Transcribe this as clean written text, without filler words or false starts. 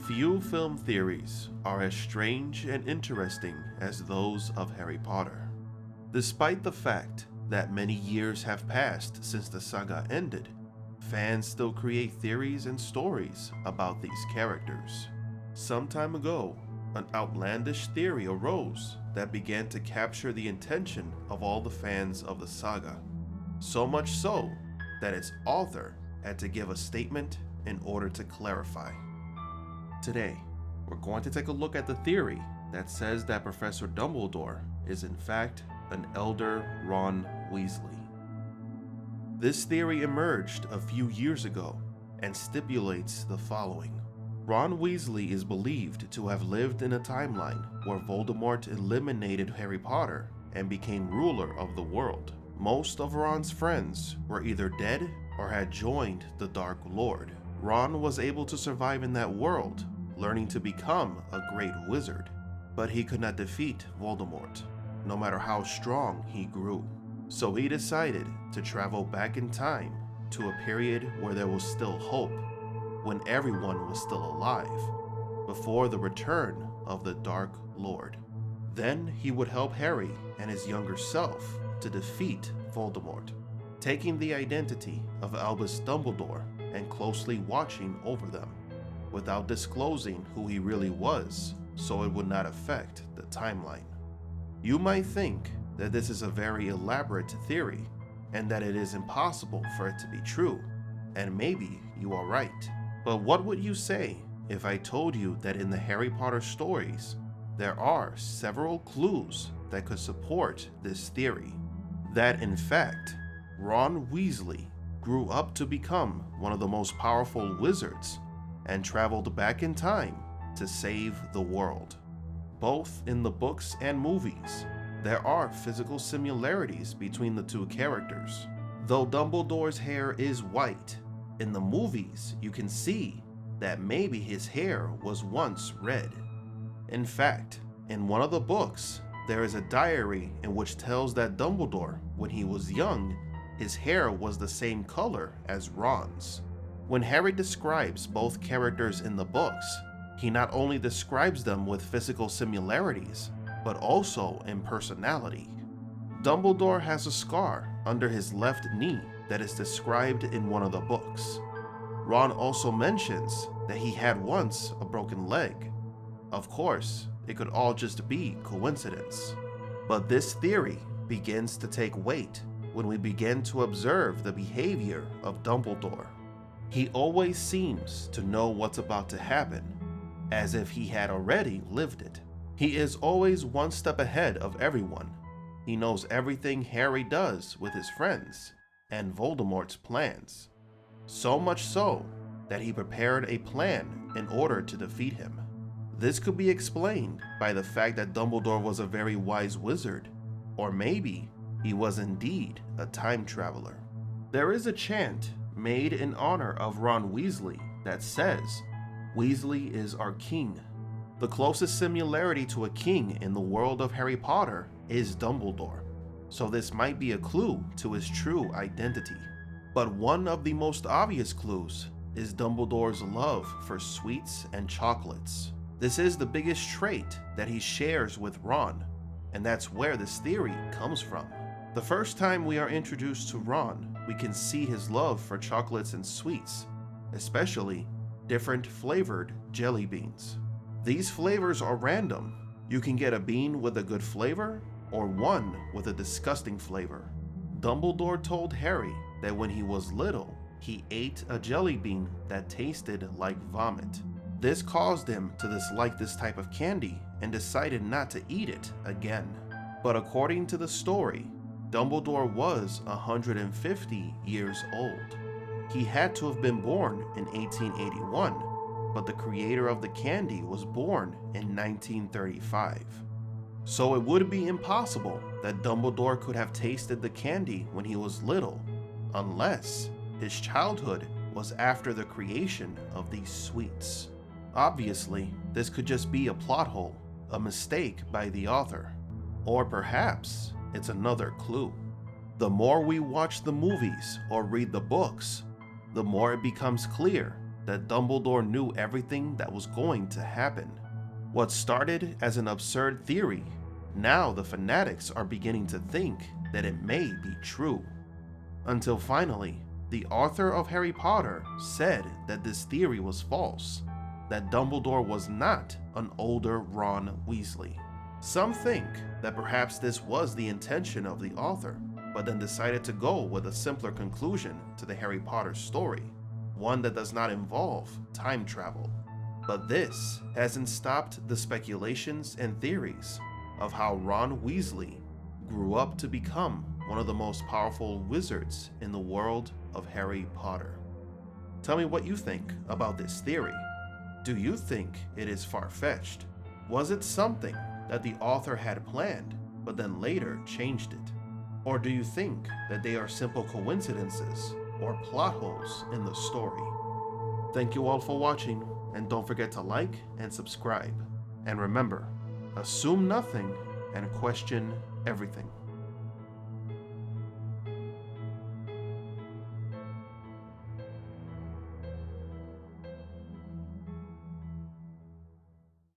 Few film theories are as strange and interesting as those of Harry Potter. Despite the fact that many years have passed since the saga ended, fans still create theories and stories about these characters. Some time ago, an outlandish theory arose that began to capture the attention of all the fans of the saga. So much so that its author had to give a statement in order to clarify. Today, we're going to take a look at the theory that says that Professor Dumbledore is in fact an elder Ron Weasley. This theory emerged a few years ago and stipulates the following. Ron Weasley is believed to have lived in a timeline where Voldemort eliminated Harry Potter and became ruler of the world. Most of Ron's friends were either dead or had joined the Dark Lord. Ron was able to survive in that world, learning to become a great wizard, but he could not defeat Voldemort, no matter how strong he grew. So he decided to travel back in time to a period where there was still hope, when everyone was still alive, before the return of the Dark Lord. Then he would help Harry and his younger self to defeat Voldemort, taking the identity of Albus Dumbledore and closely watching over them, without disclosing who he really was, so it would not affect the timeline. You might think that this is a very elaborate theory, and that it is impossible for it to be true, and maybe you are right. But what would you say if I told you that in the Harry Potter stories, there are several clues that could support this theory? That in fact, Ron Weasley grew up to become one of the most powerful wizards and traveled back in time to save the world. Both in the books and movies, there are physical similarities between the two characters. Though Dumbledore's hair is white, in the movies you can see that maybe his hair was once red. In fact, in one of the books, there is a diary in which tells that Dumbledore, when he was young, his hair was the same color as Ron's. When Harry describes both characters in the books, he not only describes them with physical similarities, but also in personality. Dumbledore has a scar under his left knee that is described in one of the books. Ron also mentions that he had once a broken leg. Of course, it could all just be coincidence. But this theory begins to take weight when we begin to observe the behavior of Dumbledore. He always seems to know what's about to happen, as if he had already lived it. He is always one step ahead of everyone. He knows everything Harry does with his friends and Voldemort's plans. So much so that he prepared a plan in order to defeat him. This could be explained by the fact that Dumbledore was a very wise wizard, or maybe he was indeed a time traveler. There is a chant made in honor of Ron Weasley that says, "Weasley is our king." The closest similarity to a king in the world of Harry Potter is Dumbledore, so this might be a clue to his true identity. But one of the most obvious clues is Dumbledore's love for sweets and chocolates. This is the biggest trait that he shares with Ron, and that's where this theory comes from. The first time we are introduced to Ron, we can see his love for chocolates and sweets, especially different flavored jelly beans. These flavors are random. You can get a bean with a good flavor or one with a disgusting flavor. Dumbledore told Harry that when he was little, he ate a jelly bean that tasted like vomit. This caused him to dislike this type of candy and decided not to eat it again. But according to the story, Dumbledore was 150 years old. He had to have been born in 1881, but the creator of the candy was born in 1935. So it would be impossible that Dumbledore could have tasted the candy when he was little, unless his childhood was after the creation of these sweets. Obviously, this could just be a plot hole, a mistake by the author. Or perhaps it's another clue. The more we watch the movies or read the books, the more it becomes clear that Dumbledore knew everything that was going to happen. What started as an absurd theory, now the fanatics are beginning to think that it may be true. Until finally, the author of Harry Potter said that this theory was false, that Dumbledore was not an older Ron Weasley. Some think that perhaps this was the intention of the author, but then decided to go with a simpler conclusion to the Harry Potter story, one that does not involve time travel. But this hasn't stopped the speculations and theories of how Ron Weasley grew up to become one of the most powerful wizards in the world of Harry Potter. Tell me what you think about this theory. Do you think it is far-fetched? Was it something that the author had planned, but then later changed it? Or do you think that they are simple coincidences or plot holes in the story? Thank you all for watching, and don't forget to like and subscribe. And remember, assume nothing and question everything.